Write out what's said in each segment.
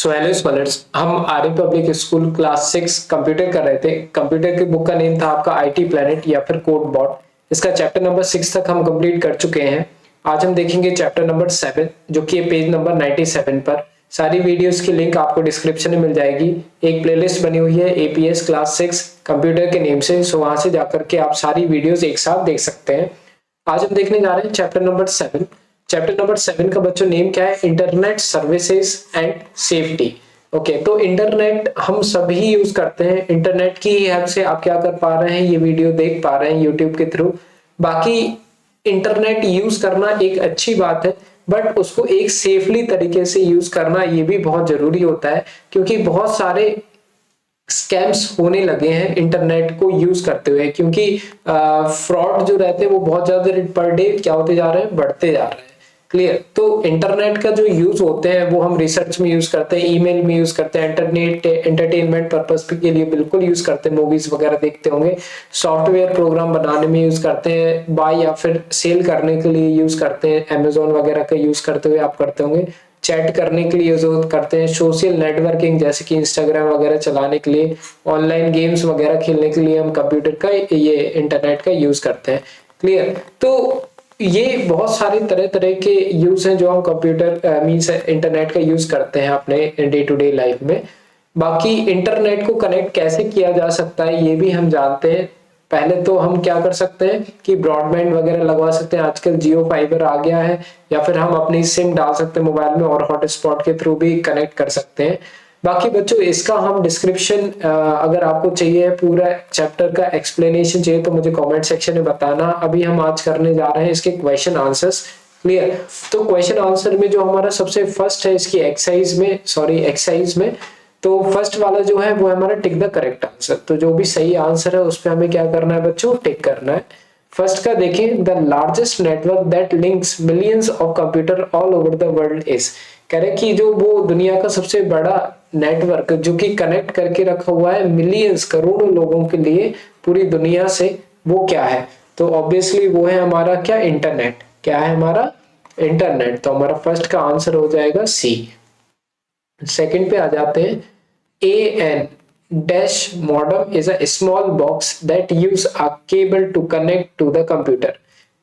So hello scholars, हम आर्य public school class 6 computer कर रहे थे। कंप्यूटर की बुक का नेम था आपका आईटी प्लेनेट या फिर कोड बॉट। इसका चैप्टर नंबर 6 तक हम कंप्लीट कर चुके हैं। आज हम देखेंगे चैप्टर नंबर 7 जो कि पेज नंबर 97 पर। सारी वीडियोस की लिंक आपको डिस्क्रिप्शन में मिल जाएगी। एक प्लेलिस्ट बनी हुई है एपीएस क्लास 6 कंप्यूटर के नेम से, सो वहां से जाकर के आप सारी वीडियोस एक साथ देख सकते हैं। आज हम देखने जा रहे हैं चैप्टर नंबर 7। चैप्टर नंबर 7 का बच्चों नेम क्या है? Internet services and safety. Okay, तो इंटरनेट हम सभी यूज करते हैं। इंटरनेट की हेल्प से आप क्या कर पा रहे हैं, ये वीडियो देख पा रहे हैं यूट्यूब के थ्रू। बाकी इंटरनेट यूज करना एक अच्छी बात है, बट उसको एक सेफली तरीके से यूज करना ये भी बहुत जरूरी होता है, क्योंकि बहुत सारे स्कैम्स होने लगे हैं इंटरनेट को यूज करते हुए। क्योंकि फ्रॉड जो रहते हैं वो बहुत ज्यादा पर डे क्या होते जा रहे हैं, बढ़ते जा रहे हैं। क्लियर? तो इंटरनेट का जो यूज होते हैं वो हम रिसर्च में यूज करते हैं, ईमेल में यूज करते हैं, इंटरनेट एंटरटेनमेंट पर्पस के लिए बिल्कुल यूज करते हैं, मूवीज वगैरह देखते होंगे। सॉफ्टवेयर प्रोग्राम बनाने में यूज करते हैं, बाय या फिर सेल करने के लिए यूज करते हैं, अमेजोन वगैरह का यूज करते हुए आप करते होंगे। चैट करने के लिए यूज करते हैं, सोशल नेटवर्किंग जैसे कि इंस्टाग्राम वगैरह चलाने के लिए, ऑनलाइन गेम्स वगैरह खेलने के लिए हम कंप्यूटर का ये इंटरनेट का यूज करते हैं। क्लियर? तो ये बहुत सारे तरह तरह के यूज हैं जो हम कंप्यूटर मींस इंटरनेट का यूज करते हैं अपने डे टू डे लाइफ में। बाकी इंटरनेट को कनेक्ट कैसे किया जा सकता है ये भी हम जानते हैं। पहले तो हम क्या कर सकते हैं कि ब्रॉडबैंड वगैरह लगवा सकते हैं, आजकल जियो फाइबर आ गया है, या फिर हम अपनी सिम डाल सकते हैं मोबाइल में और हॉटस्पॉट के थ्रू भी कनेक्ट कर सकते हैं। बाकी बच्चों इसका हम डिस्क्रिप्शन, अगर आपको चाहिए पूरा चैप्टर का एक्सप्लेनेशन चाहिए तो मुझे कमेंट सेक्शन में बताना। अभी हम आज करने जा रहे हैं इसके क्वेश्चन आंसर्स। क्लियर? तो क्वेश्चन आंसर में जो हमारा सबसे फर्स्ट है इसकी एक्सरसाइज में तो फर्स्ट वाला जो है वो हमारा टिक द करेक्ट आंसर। तो जो भी सही आंसर है उस पर हमें क्या करना है बच्चों? टिक करना है। फर्स्ट का देखें, the largest network that links millions of computer all over the world is. कह रहे कि जो वो दुनिया का सबसे बड़ा नेटवर्क जो कि कनेक्ट करके रखा हुआ है मिलियंस करोड़ों लोगों के लिए पूरी दुनिया से, वो क्या है? तो ऑब्वियसली वो है हमारा क्या? इंटरनेट। क्या है हमारा? इंटरनेट। तो हमारा फर्स्ट का आंसर हो जाएगा सी। सेकंड पे आ जाते हैं, AN dash modem is a small box that use a cable to connect to the computer।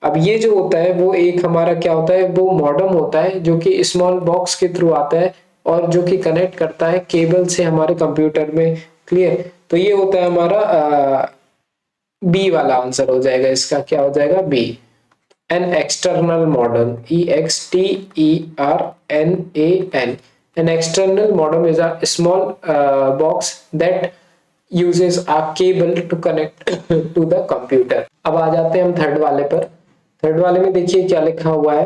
अब ये जो होता है वो एक हमारा क्या होता है, वो मॉडम होता है जो कि स्मॉल बॉक्स के थ्रू आता है और जो कि कनेक्ट करता है केबल से हमारे कंप्यूटर में। क्लियर? तो ये होता है हमारा बी वाला आंसर हो जाएगा। इसका क्या हो जाएगा? B. An external modem, EXTERNAN। An external modem is a small box that uses a cable to connect to the computer। अब आ जाते हैं हम थर्ड वाले पर। थर्ड वाले में देखिए क्या लिखा हुआ है,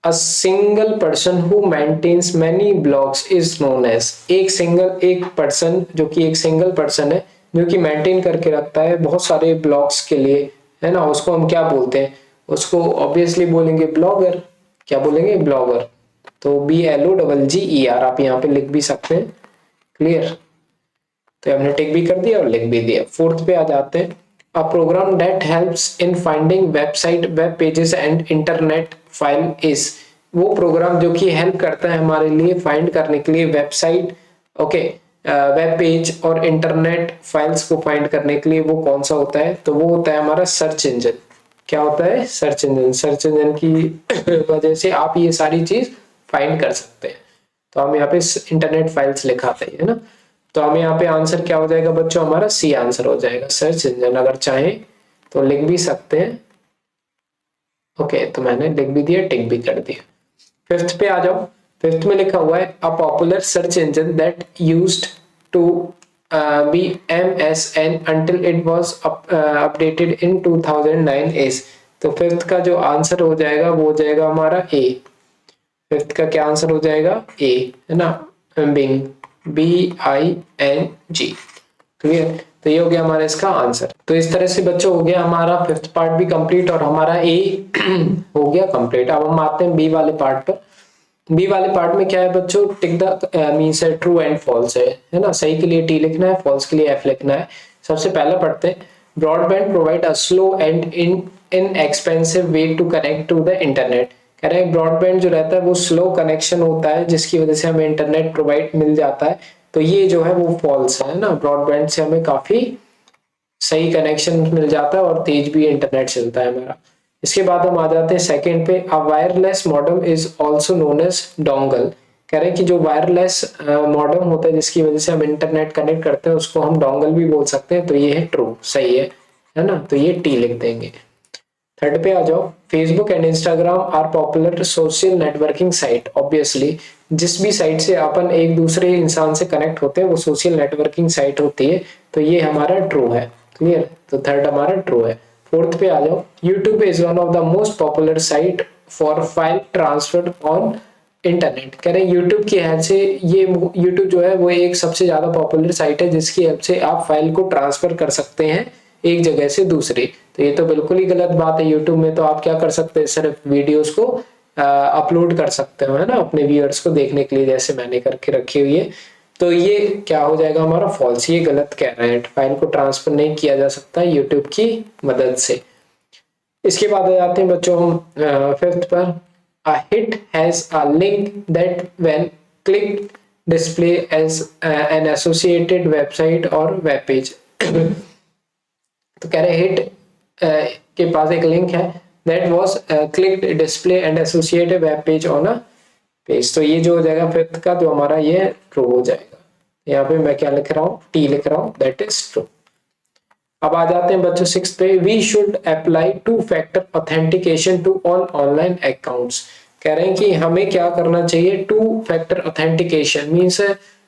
A single person who maintains many blocks is known as। एक पर्सन जो कि एक सिंगल पर्सन है जो कि मेंटेन करके रखता है बहुत सारे ब्लॉक्स के लिए, है ना, उसको हम क्या बोलते हैं? उसको ऑब्वियसली बोलेंगे ब्लॉगर। क्या बोलेंगे? ब्लॉगर। तो BLOGGER आप यहाँ पे लिख भी सकते हैं। क्लियर? तो हमने टिक भी कर दिया और लिख भी दिया। फोर्थ पे आ जाते हैं, a program that helps in finding website, web pages and internet file is. वो प्रोग्राम जो कि हेल्प करता है हमारे लिए फाइंड करने के लिए वेबसाइट, ओके, वेब पेज और इंटरनेट फाइल्स को फाइंड करने के लिए, वो कौन सा होता है? तो वो होता है हमारा सर्च इंजन। क्या होता है? Search engine. सर्च इंजन की वजह से आप ये सारी चीज फाइंड कर सकते हैं। तो हम यहाँ पे इंटरनेट फाइल्स लिखाते हैं ना, तो हमें यहाँ पे आंसर क्या हो जाएगा बच्चों? हमारा सी आंसर हो जाएगा, सर्च इंजन। अगर चाहें तो लिख भी सकते हैं। ओके, तो मैंने लिख भी दिया, टिक भी कर दिया। फिफ्थ पे आ जाओ। फिफ्थ में लिखा हुआ है, a popular search engine that used to be MSN until it was updated in 2009 is। तो फिफ्थ का जो आंसर हो जाएगा वो हो जाएगा हमारा ए। फिफ्थ का क्या आंसर हो जाएगा? ए, है ना, बिंग, BING। क्लियर? तो ये हो गया हमारा इसका आंसर। तो इस तरह से बच्चों हो गया हमारा फिफ्थ पार्ट भी कंप्लीट और हमारा ए हो गया कंप्लीट। अब हम आते हैं बी वाले पार्ट पर। बी वाले पार्ट में क्या है बच्चों? टिक द मींस है ट्रू एंड फॉल्स है ना। सही के लिए T लिखना है, फॉल्स के लिए F लिखना है। सबसे पहला पढ़ते हैं, broadband provide a slow and inexpensive way to connect to the internet. कह रहे हैं ब्रॉडबैंड जो रहता है वो स्लो कनेक्शन होता है जिसकी वजह से हमें इंटरनेट प्रोवाइड मिल जाता है, तो ये जो है वो फॉल्स है ना। ब्रॉडबैंड से हमें काफी सही कनेक्शन मिल जाता है और तेज भी इंटरनेट चलता है हमारा। इसके बाद हम आ जाते हैं सेकंड पे, a wireless modem is also known as dongle. कह रहे हैं कि जो वायरलेस मॉडेम होता है जिसकी वजह से हम इंटरनेट कनेक्ट करते हैं उसको हम डोंगल भी बोल सकते हैं, तो ये है ट्रू, सही है ना, तो ये टी लिख देंगे। थर्ड पे आ जाओ, Facebook and Instagram are popular social networking site. Obviously जिस भी साइट से अपन एक दूसरे इंसान से कनेक्ट होते हैं वो सोशल नेटवर्किंग साइट होती है, तो ये हमारा ट्रू है। क्लियर, तो थर्ड हमारा ट्रू है। फोर्थ पे आ जाओ, YouTube is one of the most popular site for file transfer on internet. कह रहे हैं यूट्यूब की हेल्प से, ये यूट्यूब जो है वो एक सबसे ज्यादा पॉपुलर साइट है जिसकी हेल्प से आप फाइल को ट्रांसफर कर सकते हैं एक जगह से दूसरी। तो ये तो बिल्कुल ही गलत बात है। यूट्यूब में तो आप क्या कर सकते हैं, सिर्फ वीडियोस को अपलोड कर सकते हो, है ना, अपने व्यूअर्स को देखने के लिए, जैसे मैंने करके रखी हुई है। तो ये क्या हो जाएगा हमारा फॉल्स, ये गलत कह रहे हैं, फाइल को ट्रांसफर नहीं किया जा सकता यूट्यूब की मदद से। इसके बाद आ जाते हैं बच्चों हम फिफ्थ पर, a hit has a link that when clicked display as an associated website or web page। तो कह रहे हिट के पास एक लिंक है, that was clicked display and associated web page on a page। तो ये जो हो जाएगा फिफ्थ का, जो हमारा ये ट्रू हो जाएगा। यहाँ पे मैं क्या लिख रहा हूँ, टी लिख रहा हूँ, दैट इज ट्रू। अब आ जाते हैं बच्चों सिक्स पे, we should apply two factor authentication to all online accounts. कह रहे हैं कि हमें क्या करना चाहिए, टू फैक्टर ऑथेंटिकेशन मींस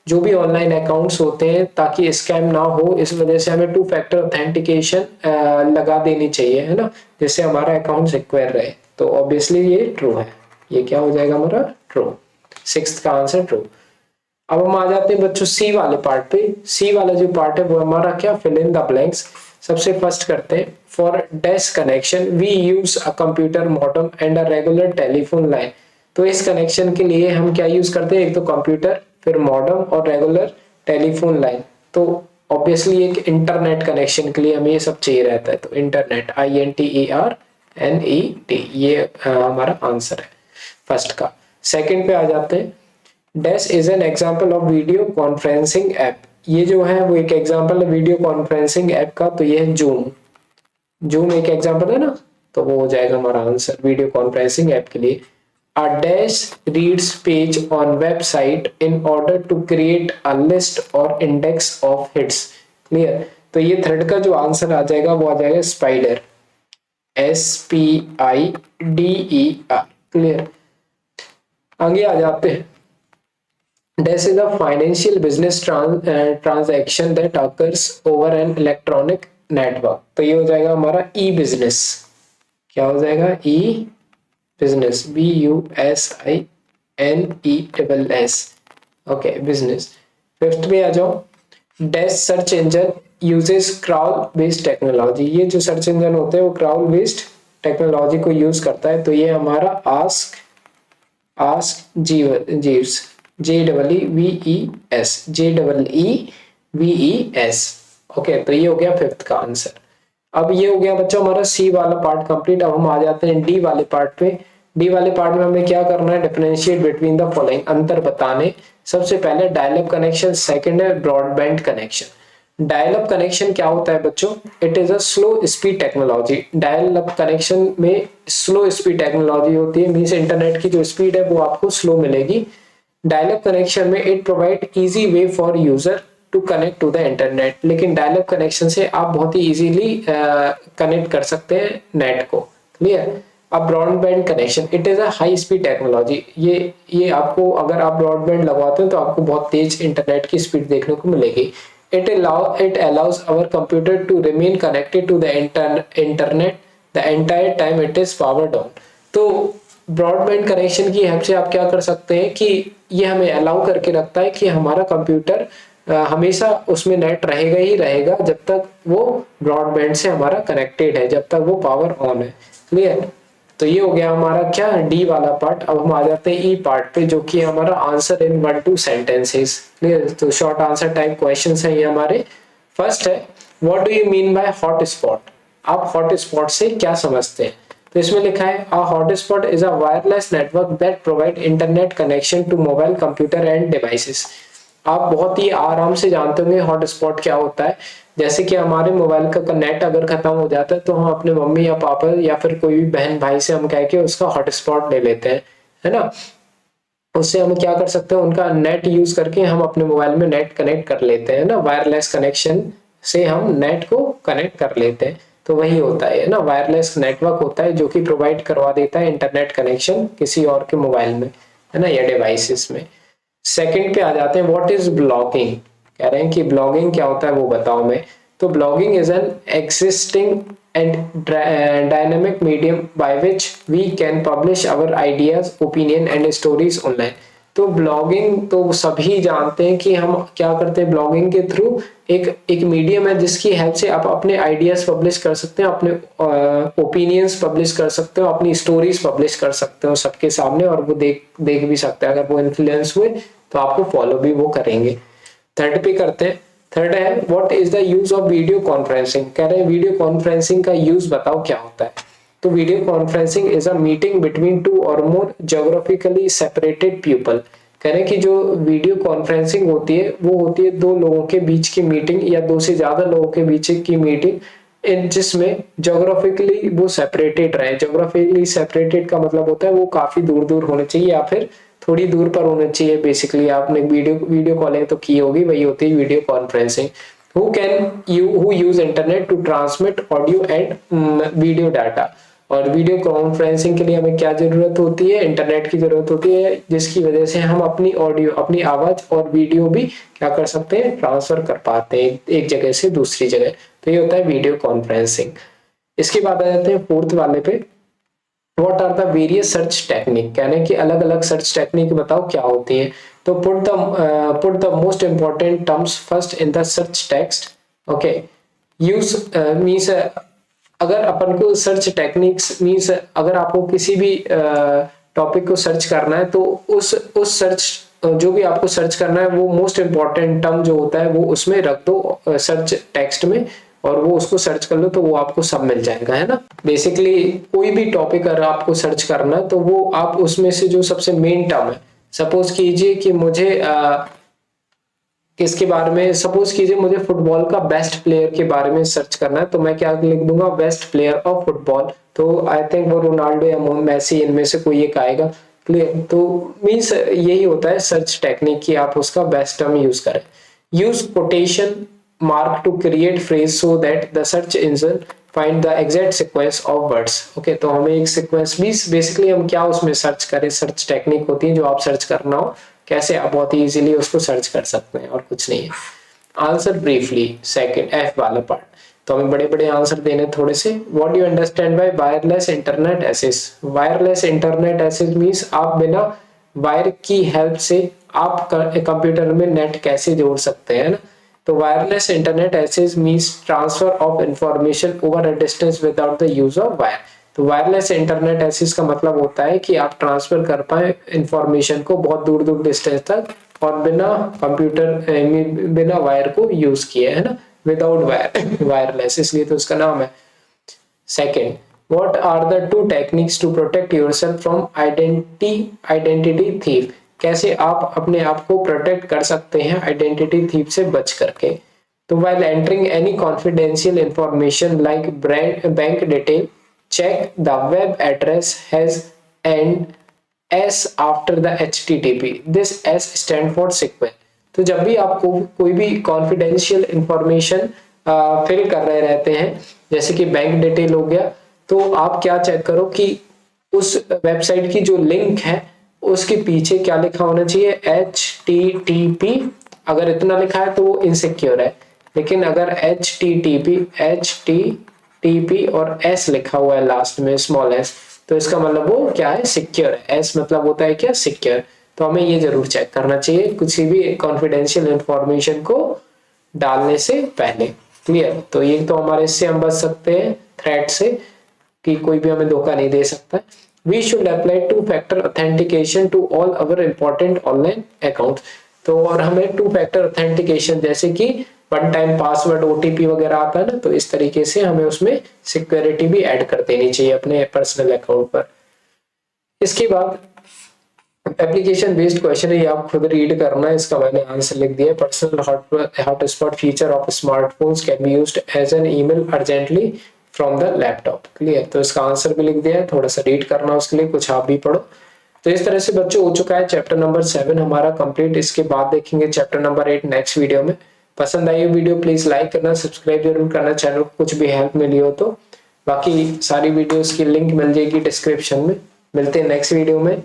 जो भी ऑनलाइन अकाउंट्स होते हैं ताकि स्कैम ना हो, इस वजह से हमें टू फैक्टर ऑथेंटिकेशन लगा देनी चाहिए, है ना, जिससे हमारा अकाउंट सिक्योर रहे। तो ऑब्वियसली ये ट्रू है, ये क्या हो जाएगा हमारा ट्रू, सिक्स्थ का आंसर ट्रू। अब हम आ जाते हैं बच्चों सी वाले पार्ट पे। सी वाला जो पार्ट है वो हमारा क्या, फिल इन द ब्लैंक्स। सबसे फर्स्ट करते हैं, for dash connection we use a computer modem and a regular telephone line. तो इस कनेक्शन के लिए हम क्या यूज करते हैं, एक तो कंप्यूटर, फिर मॉडेम और रेगुलर टेलीफोन लाइन। तो ऑब्वियसली एक इंटरनेट कनेक्शन के लिए हमें ये सब चाहिए रहता है, तो इंटरनेट, INTERNET, ये हमारा आंसर है फर्स्ट का। सेकंड पे आ जाते हैं, dash is an example of video conferencing app. ये जो है वो एक एग्जाम्पल है वीडियो कॉन्फ्रेंसिंग ऐप का, तो ये है जूम। जूम एक एग्जाम्पल है ना, तो वो हो जाएगा हमारा आंसर वीडियो कॉन्फ्रेंसिंग ऐप के लिए। A dash reads page on website in order to create a list or index of hits। Clear, तो ये थर्ड का जो आंसर आ जाएगा वो आ जाएगा स्पाइडर, SPIDER। क्लियर, आगे आ जाते हैं, This is a financial business transaction that occurs over an electronic network। तो ये हो जाएगा हमारा ई बिजनेस। क्या हो जाएगा, e business, BUSINESS। Okay, business. Fifth में आ जाओ, dash search engine uses crawl based technology. ये जो सर्च इंजन होते हैं वो क्राउल बेस्ड टेक्नोलॉजी को यूज करता है, तो ये हमारा आस्क जीव्स, JEEVES। ओके, तो ये हो गया फिफ्थ का आंसर। अब ये हो गया बच्चों हमारा सी वाला पार्ट कंप्लीट। अब हम आ जाते हैं डी वाले पार्ट पे। डी वाले पार्ट में हमें क्या करना है, डिफरेंशिएट बिटवीन द फॉलोइंग, अंतर बताने। सबसे पहले डायल अप कनेक्शन, सेकंड है broadband connection. Dial up connection क्या होता है बच्चों, it is a slow speed technology. Dial up connection में स्लो स्पीड टेक्नोलॉजी होती है, मींस इंटरनेट की जो स्पीड है वो आपको स्लो मिलेगी। डायल अप कनेक्शन में it provide easy way for user to connect to the internet. लेकिन डायल अप कनेक्शन से आप बहुत ही इजीली कनेक्ट कर सकते हैं नेट को। क्लियर, अब broadband connection, it is a high speed technology. ये आपको, अगर आप ब्रॉडबैंड लगवाते हैं तो आपको बहुत तेज इंटरनेट की स्पीड देखने को मिलेगी। It allows our computer to remain connected to the internet the entire time it is powered on। तो ब्रॉडबैंड कनेक्शन की हेल्प से आप क्या कर सकते हैं कि ये हमें अलाउ करके रखता है कि हमारा कंप्यूटर हमेशा उसमें नेट रहेगा ही रहेगा जब तक वो ब्रॉडबैंड से हमारा कनेक्टेड है, जब तक वो पावर ऑन है। क्लियर, तो ये हो गया हमारा क्या, डी वाला पार्ट। अब हम आ जाते हैं ई पार्ट पे, जो कि हमारा आंसर इन 1-2 सेंटेंसेस। क्लियर, तो शॉर्ट आंसर टाइप क्वेश्चंस हैं ये हमारे। फर्स्ट है, what do you mean by hot spot. आप हॉट स्पॉट से क्या समझते हैं। तो इसमें लिखा है a hotspot is a wireless network that provide internet connection to mobile computer and devices. आप बहुत ही आराम से जानते होंगे हॉटस्पॉट क्या होता है। जैसे कि हमारे मोबाइल का नेट अगर खत्म हो जाता है तो हम अपने मम्मी या पापा या फिर कोई भी बहन भाई से हम कह के उसका हॉटस्पॉट ले लेते हैं, है ना। उससे हम क्या कर सकते हैं, उनका नेट यूज करके हम अपने मोबाइल में नेट कनेक्ट कर लेते हैं ना, वायरलेस कनेक्शन से हम नेट को कनेक्ट कर लेते हैं। तो वही होता है ना, वायरलेस नेटवर्क होता है जो कि प्रोवाइड करवा देता है इंटरनेट कनेक्शन किसी और के मोबाइल में, है ना, या डिवाइसेस में। सेकंड पे आ जाते हैं, व्हाट इज ब्लॉगिंग। कह रहे हैं कि ब्लॉगिंग क्या होता है वो बताओ मैं। तो blogging is an existing and dynamic medium by which we can publish our ideas opinion and stories online. तो ब्लॉगिंग तो सभी जानते हैं कि हम क्या करते हैं, ब्लॉगिंग के थ्रू एक मीडियम है जिसकी हेल्प से आप अपने आइडियाज पब्लिश कर सकते हैं, अपने ओपिनियंस पब्लिश कर सकते हो, अपनी स्टोरीज पब्लिश कर सकते हो सबके सामने, और वो देख भी सकते हैं। अगर वो इन्फ्लुएंस हुए तो आपको फॉलो भी वो करेंगे। थर्ड पे करते हैं। थर्ड है what is the use of video conferencing. कह रहे हैं वीडियो कॉन्फ्रेंसिंग का यूज बताओ क्या होता है। तो video conferencing is a meeting between two और मोर ज्योग्राफिकली सेपरेटेड पीपल। कह रहे हैं कि जो वीडियो कॉन्फ्रेंसिंग होती है वो होती है दो लोगों के बीच की मीटिंग या दो से ज्यादा लोगों के बीच की मीटिंग जिसमें ज्योग्राफिकली वो सेपरेटेड रहे। ज्योग्राफिकली सेपरेटेड का मतलब होता है वो काफी दूर दूर होने चाहिए या फिर थोड़ी दूर पर होना चाहिए। बेसिकली आपने वीडियो कॉलिंग तो की होगी, वही होती है video conferencing. Who use internet to transmit audio and video data. और वीडियो कॉन्फ्रेंसिंग के लिए हमें क्या जरूरत होती है, इंटरनेट की जरूरत होती है, जिसकी वजह से हम अपनी ऑडियो, अपनी आवाज और वीडियो भी क्या कर सकते हैं, ट्रांसफर कर पाते हैं एक जगह से दूसरी जगह। तो ये होता है वीडियो कॉन्फ्रेंसिंग। इसके बाद आ जाते हैं फोर्थ वाले पे, what are the various search technique. कहने की अलग अलग सर्च टेक्निक बताओ क्या होती है। तो put the most important terms first in the search text. Okay, use means अगर अपन को सर्च टेक्निक्स मींस अगर आपको किसी भी टॉपिक को सर्च करना है तो उस सर्च जो भी आपको सर्च करना है वो मोस्ट इंपॉर्टेंट टर्म जो होता है वो उसमें रख दो सर्च टेक्स्ट में, और वो उसको सर्च कर लो तो वो आपको सब मिल जाएगा, है ना। बेसिकली कोई भी टॉपिक अगर आपको सर्च करना है तो वो आप उसमें से जो सबसे मेन टर्म है, सपोज कीजिए कि मुझे किसके बारे में, सपोज कीजिए मुझे फुटबॉल का बेस्ट प्लेयर के बारे में सर्च करना है तो मैं क्या लिख दूंगा, बेस्ट प्लेयर ऑफ फुटबॉल। तो आई थिंक वो रोनाल्डो या मेसी इनमें से कोई एक आएगा। क्लियर। तो मींस यही होता है सर्च टेक्निक की आप उसका बेस्ट टर्म यूज करें। Use quotation mark to create phrase so that the search engine find the exact sequence of words। Okay, तो हमें एक सीक्वेंस भी बेसिकली हम क्या उसमें सर्च करें, सर्च टेक्निक होती है जो आप सर्च करना हो कैसे आप बहुत ही इजीली उसको सर्च कर सकते हैं और कुछ नहीं है। आंसर ब्रीफली, सेकंड एफ वाला पार्ट। तो हमें बड़े बड़े आंसर देने थोड़े से। What do you understand by wireless internet access. Wireless internet access means आप बिना वायर की हेल्प से आप कंप्यूटर में नेट कैसे जोड़ सकते हैं ना। तो wireless internet access means transfer of information over a distance without the use of wire. तो वायरलेस इंटरनेट एक्सेस का मतलब होता है कि आप ट्रांसफर कर पाए इंफॉर्मेशन को बहुत दूर दूर डिस्टेंस तक और बिना बिना वायर को यूज किए, है ना, विदाउट वायर, वायरलेस, इसलिए तो उसका नाम है। Second, what are the two techniques to protect yourself from identity thief. कैसे आप अपने आप को प्रोटेक्ट कर सकते हैं आइडेंटिटी थीफ से बच करके। तो while entering any confidential information like bank detail, check the web address has an S after the HTTP. This S stand for secure। तो जब भी आपको कोई भी कॉन्फिडेंशियल इंफॉर्मेशन फिल कर रहे रहते हैं जैसे कि बैंक डिटेल हो गया, तो आप क्या चेक करो कि उस वेबसाइट की जो लिंक है उसके पीछे क्या लिखा होना चाहिए, HTTP। अगर इतना लिखा है तो वो इनसिक्योर है, लेकिन अगर HTTP और S लिखा हुआ है लास्ट में, स्मॉल s, तो इसका मतलब वो क्या है, सिक्योर है। S मतलब होता है क्या, सिक्योर। तो हमें ये जरूर चेक करना चाहिए किसी भी कॉन्फिडेंशियल इंफॉर्मेशन को डालने से पहले। क्लियर। तो ये तो हमारे इससे हम बच सकते हैं थ्रेट से कि कोई भी हमें धोखा नहीं दे सकता। We should apply two-factor authentication to all our important online accounts। तो और हमें टू फैक्टर ऑथेंटिकेशन जैसे कि वन टाइम पासवर्ड ओटीपी वगैरह आता है ना, तो इस तरीके से हमें उसमें सिक्योरिटी भी ऐड कर देनी चाहिए अपने पर्सनल अकाउंट पर। इसके बाद एप्लीकेशन बेस्ड क्वेश्चन है, ये आप खुद रीड करना है, इसका मैंने आंसर लिख दिया है। Personal hotspot feature of smartphones can be used as an email urgently from the laptop. Clear, तो इसका आंसर भी लिख दिया है, थोड़ा सा रीड करना उसके लिए, कुछ आप भी पढ़ो। तो इस तरह से बच्चों हो चुका है चैप्टर नंबर 7 हमारा कंप्लीट। इसके बाद देखेंगे चैप्टर नंबर 8 नेक्स्ट वीडियो में। पसंद आई वीडियो प्लीज लाइक करना, सब्सक्राइब जरूर करना चैनल को, कुछ भी हेल्प मिली हो तो। बाकी सारी वीडियोस की लिंक मिल जाएगी डिस्क्रिप्शन में। मिलते हैं नेक्स्ट वीडियो में।